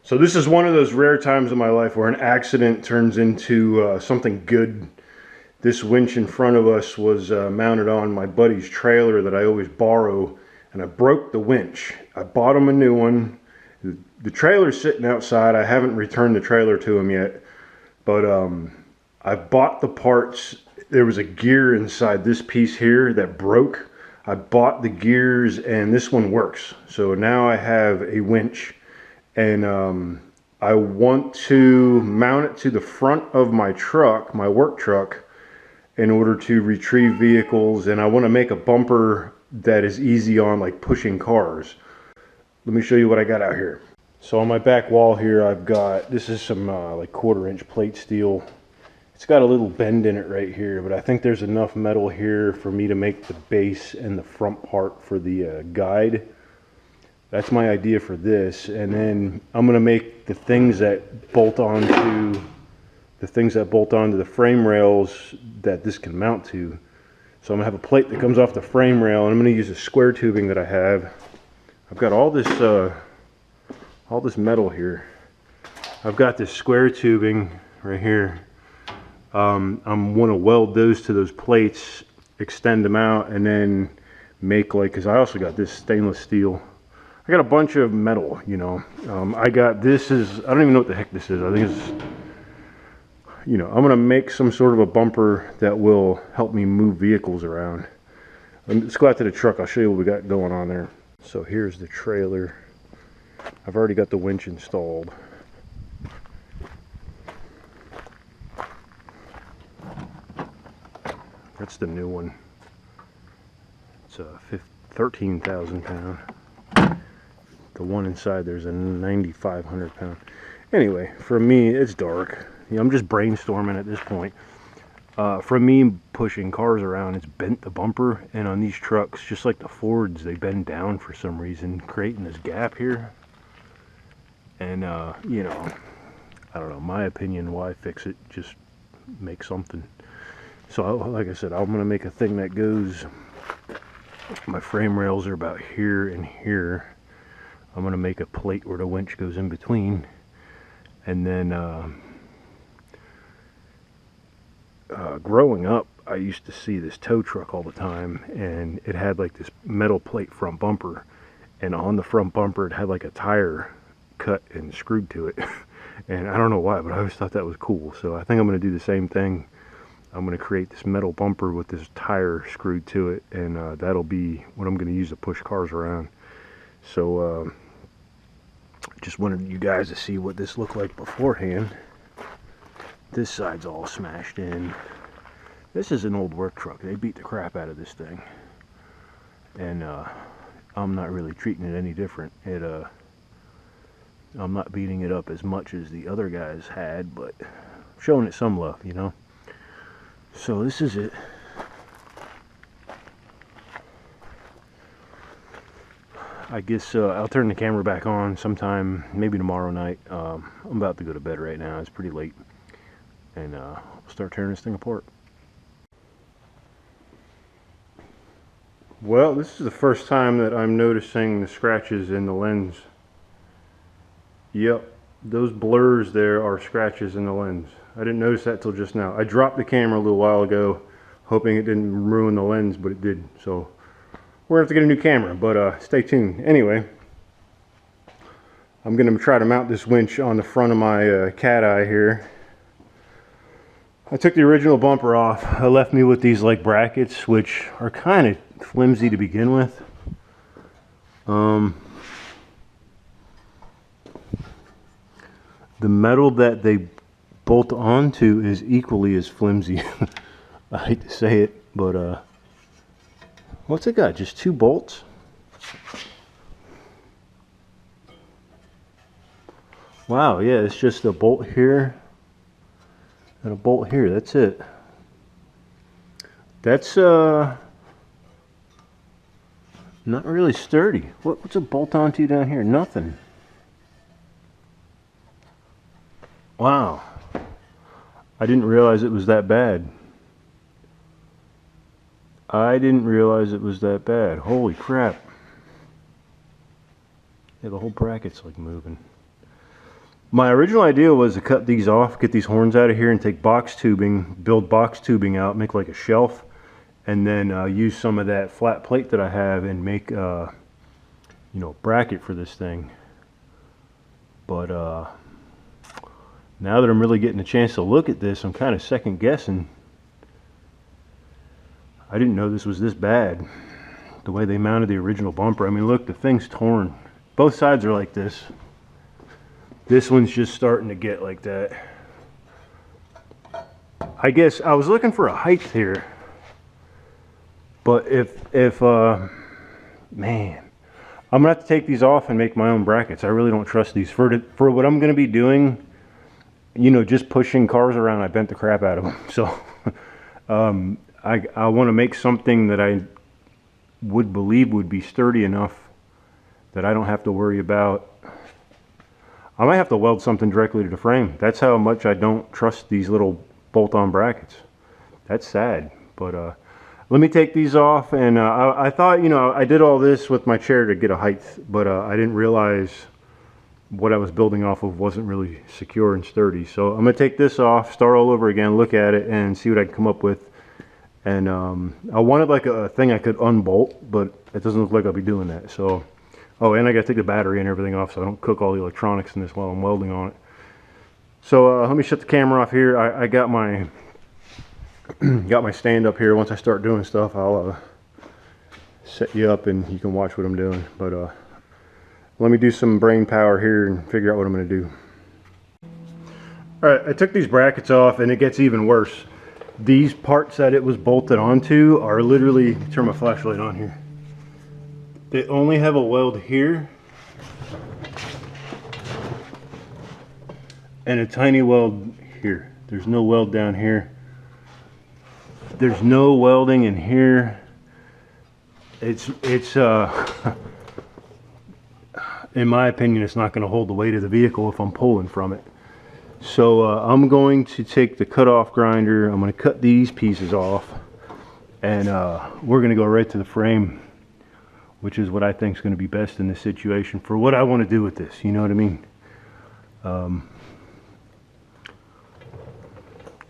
So this is one of those rare times in my life where an accident turns into something good. This winch in front of us was mounted on my buddy's trailer that I always borrow, and I broke the winch. I bought him a new one. The trailer's sitting outside. I haven't returned the trailer to him yet, but I bought the parts. There was a gear inside this piece here that broke. I bought the gears and this one works. So now I have a winch. And I want to mount it to the front of my truck, my work truck, in order to retrieve vehicles. And I want to make a bumper that is easy on, like pushing cars. Let me show you what I got out here. So on my back wall here, I've got, this is some like 1/4-inch plate steel. It's got a little bend in it right here, but I think there's enough metal here for me to make the base and the front part for the guide. That's my idea for this, and then I'm gonna make the things that bolt onto the frame rails that this can mount to. So I'm gonna have a plate that comes off the frame rail, and I'm gonna use a square tubing that I have. I've got all this metal here. I've got this square tubing right here. I'm gonna weld those to those plates, extend them out, and then make like, cause I also got this stainless steel. I got a bunch of metal, you know. I got, this is, I don't even know what the heck this is. I think it's, you know, I'm gonna make some sort of a bumper that will help me move vehicles around. Let's go out to the truck. I'll show you what we got going on there. So here's the trailer. I've already got the winch installed. That's the new one. It's a 13,000 pound. The one inside there's a 9,500 pound. Anyway, for me, it's dark. You know, I'm just brainstorming at this point. For me, pushing cars around, it's bent the bumper, and on these trucks, just like the Fords, they bend down for some reason, creating this gap here. And you know, I don't know, my opinion, why fix it? Just make something. So like I said, I'm gonna make a thing that goes, my frame rails are about here and here. I'm gonna make a plate where the winch goes in between, and then growing up, I used to see this tow truck all the time, and it had like this metal plate front bumper, and on the front bumper it had like a tire cut and screwed to it. And I don't know why, but I always thought that was cool. So I think I'm gonna do the same thing. I'm gonna create this metal bumper with this tire screwed to it, and that'll be what I'm gonna use to push cars around. So just wanted you guys to see what this looked like beforehand. This side's all smashed in. This is an old work truck. They beat the crap out of this thing, and I'm not really treating it any different. I'm not beating it up as much as the other guys had, but showing it some love, you know. So this is it. I guess I'll turn the camera back on sometime, maybe tomorrow night. I'm about to go to bed right now. It's pretty late. And we'll start tearing this thing apart. Well, this is the first time that I'm noticing the scratches in the lens. Yep, those blurs there are scratches in the lens. I didn't notice that till just now. I dropped the camera a little while ago, hoping it didn't ruin the lens, but it did. So we're gonna have to get a new camera, but stay tuned. Anyway, I'm gonna try to mount this winch on the front of my cat eye here. I took the original bumper off. It left me with these like brackets, which are kind of flimsy to begin with. The metal that they bolt onto is equally as flimsy. I hate to say it, but what's it got? Just 2 bolts? Wow, yeah, it's just a bolt here and a bolt here. That's it. That's not really sturdy. What's a bolt onto down here? Nothing. Wow. I didn't realize it was that bad. I didn't realize it was that bad. Holy crap. Yeah, the whole bracket's like moving. My original idea was to cut these off, get these horns out of here and take box tubing, build box tubing out, make like a shelf, and then use some of that flat plate that I have and make you know, bracket for this thing. But now that I'm really getting a chance to look at this, I'm kind of second guessing. I didn't know this was this bad, the way they mounted the original bumper. I mean, look, the thing's torn. Both sides are like this. This one's just starting to get like that. I guess I was looking for a height here, but if man, I'm gonna have to take these off and make my own brackets. I really don't trust these for what I'm gonna be doing. You know, just pushing cars around. I bent the crap out of them. So I want to make something that I would believe would be sturdy enough that I don't have to worry about. I might have to weld something directly to the frame. That's how much I don't trust these little bolt-on brackets. That's sad. But let me take these off. And I thought, you know, I did all this with my chair to get a height, but I didn't realize what I was building off of wasn't really secure and sturdy. So I'm gonna take this off, start all over again, look at it, and see what I can come up with. And I wanted like a thing I could unbolt, but it doesn't look like I'll be doing that. So, oh, and I gotta take the battery and everything off so I don't cook all the electronics in this while I'm welding on it. So let me shut the camera off here. I got my got my stand up here. Once I start doing stuff, I'll set you up and you can watch what I'm doing. But let me do some brain power here and figure out what I'm going to do. Alright, I took these brackets off and it gets even worse. These parts that it was bolted onto are literally, turn my flashlight on here. They only have a weld here and a tiny weld here. There's no weld down here. There's no welding in here. It's in my opinion, it's not going to hold the weight of the vehicle if I'm pulling from it. So I'm going to take the cutoff grinder. I'm going to cut these pieces off, and we're going to go right to the frame, which is what I think is going to be best in this situation for what I want to do with this. You know what I mean?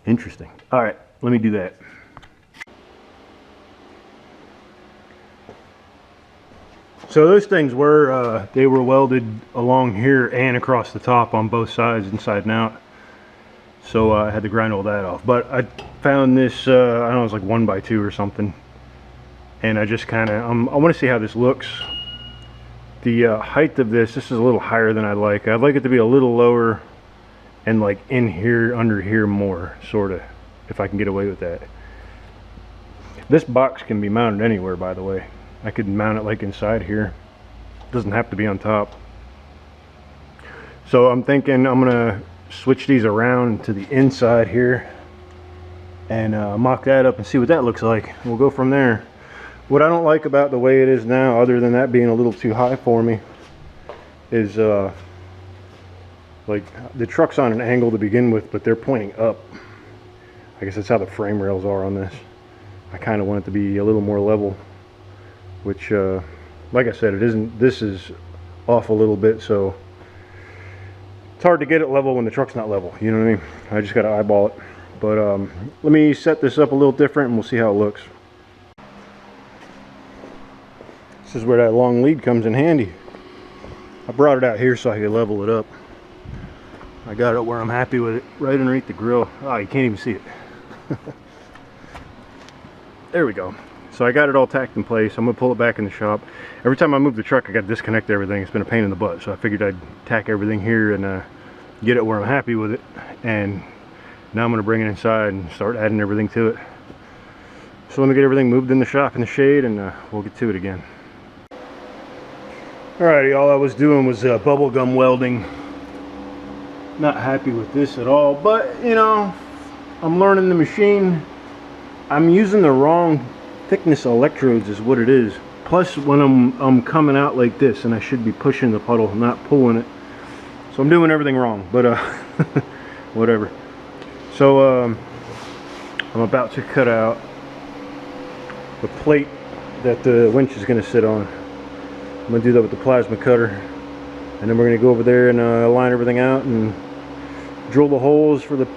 Interesting. All right, let me do that. So those things were, they were welded along here and across the top on both sides, inside and out. So I had to grind all that off. But I found this, I don't know, it's like 1x2 or something. And I just kind of, I want to see how this looks. The height of this is a little higher than I'd like. I'd like it to be a little lower and like in here, under here more, sort of, if I can get away with that. This box can be mounted anywhere, by the way. I could mount it like inside here. It doesn't have to be on top. So I'm thinking I'm gonna switch these around to the inside here and mock that up and see what that looks like. We'll go from there. What I don't like about the way it is now, other than that being a little too high for me, is like the truck's on an angle to begin with, but they're pointing up. I guess that's how the frame rails are on this. I kind of want it to be a little more level, which like I said, it isn't. This is off a little bit, so it's hard to get it level when the truck's not level, you know what I mean? I just got to eyeball it. But let me set this up a little different and we'll see how it looks. This is where that long lead comes in handy. I brought it out here so I could level it up. I got it where I'm happy with it, right underneath the grill. Oh, you can't even see it. There we go. So I got it all tacked in place. I'm gonna pull it back in the shop. Every time I move the truck, I got to disconnect everything. It's been a pain in the butt. So I figured I'd tack everything here and get it where I'm happy with it. And now I'm gonna bring it inside and start adding everything to it. So let me get everything moved in the shop in the shade, and we'll get to it again. Alrighty, all I was doing was bubble gum welding. Not happy with this at all, but you know, I'm learning the machine. I'm using the wrong thickness electrodes is what it is. Plus when I'm coming out like this, and I should be pushing the puddle, not pulling it. So I'm doing everything wrong, but whatever. So I'm about to cut out the plate that the winch is going to sit on. I'm going to do that with the plasma cutter. And then we're going to go over there and line everything out and drill the holes for the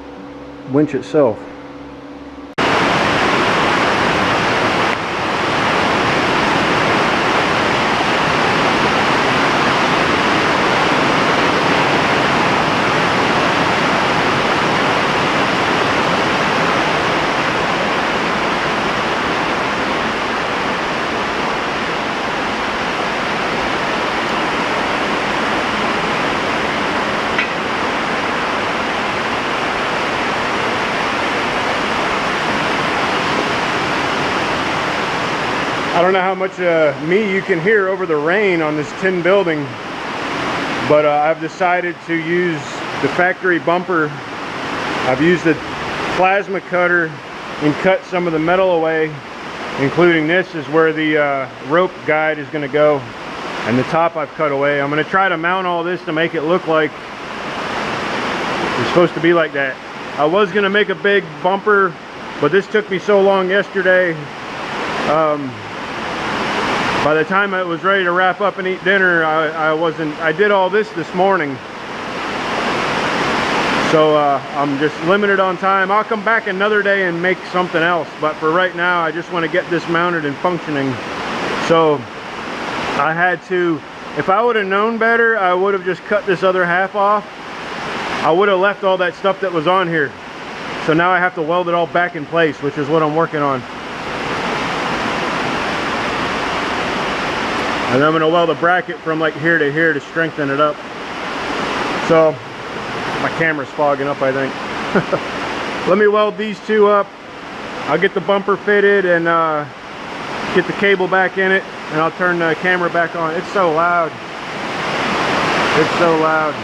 winch itself. I don't know how much me you can hear over the rain on this tin building, but I've decided to use the factory bumper. I've used a plasma cutter and cut some of the metal away, including this is where the rope guide is going to go, and the top I've cut away. I'm going to try to mount all this to make it look like it's supposed to be like that. I was going to make a big bumper, but this took me so long yesterday. By the time I was ready to wrap up and eat dinner, I did all this morning. So I'm just limited on time. I'll come back another day and make something else, but for right now I just want to get this mounted and functioning. So I had to, if I would have known better, I would have just cut this other half off. I would have left all that stuff that was on here. So now I have to weld it all back in place, which is what I'm working on. And I'm going to weld a bracket from like here to here to strengthen it up. So my camera's fogging up, I think. Let me weld these two up. I'll get the bumper fitted and get the cable back in it, and I'll turn the camera back on. It's so loud. It's so loud.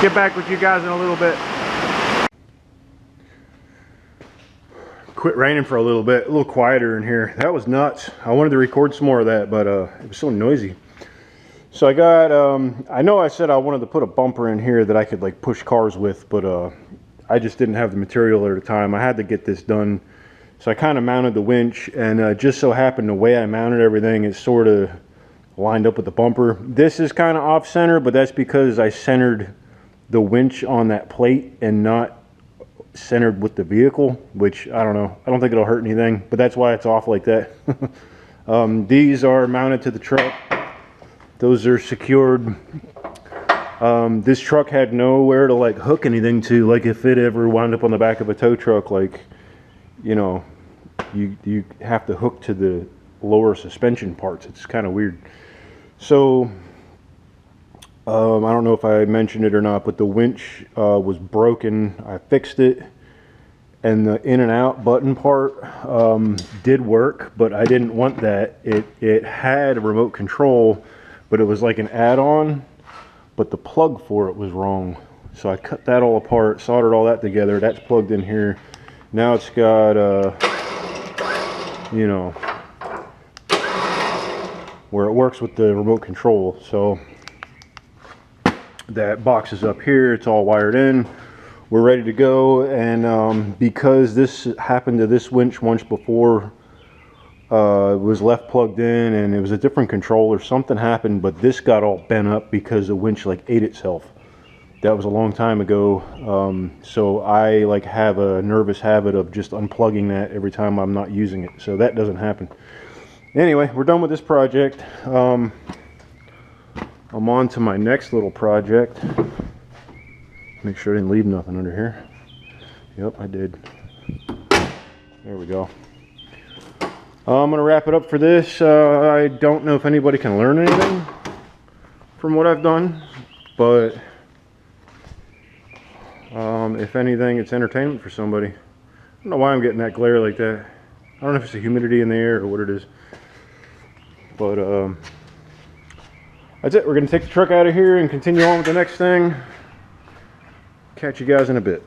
Get back with you guys in a little bit. Quit raining for a little bit, a little quieter in here. That was nuts. I wanted to record some more of that, but it was so noisy. So I got, I know I said I wanted to put a bumper in here that I could like push cars with, but I just didn't have the material at the time. I had to get this done. So I kind of mounted the winch, and just so happened the way I mounted everything is sort of lined up with the bumper. This is kind of off center, but that's because I centered the winch on that plate and not centered with the vehicle, which I don't know. I don't think it'll hurt anything, but that's why it's off like that. These are mounted to the truck. Those are secured. This truck had nowhere to like hook anything to, like if it ever wound up on the back of a tow truck, like, you know, you have to hook to the lower suspension parts. It's kind of weird. So I don't know if I mentioned it or not, but the winch was broken. I fixed it, and the in and out button part did work, but I didn't want that. It had a remote control, but it was like an add-on, but the plug for it was wrong. So I cut that all apart, soldered all that together. That's plugged in here. Now it's got you know, where it works with the remote control. So that box is up here, it's all wired in, we're ready to go. And because this happened to this winch once before, it was left plugged in and it was a different controller, something happened, but this got all bent up because the winch like ate itself. That was a long time ago. So I like have a nervous habit of just unplugging that every time I'm not using it, so that doesn't happen. Anyway, we're done with this project. I'm on to my next little project. Make sure I didn't leave nothing under here. Yep, I did. There we go. I'm gonna wrap it up for this. I don't know if anybody can learn anything from what I've done, but if anything, it's entertainment for somebody. I don't know why I'm getting that glare like that. I don't know if it's the humidity in the air or what it is, but that's it. We're going to take the truck out of here and continue on with the next thing. Catch you guys in a bit.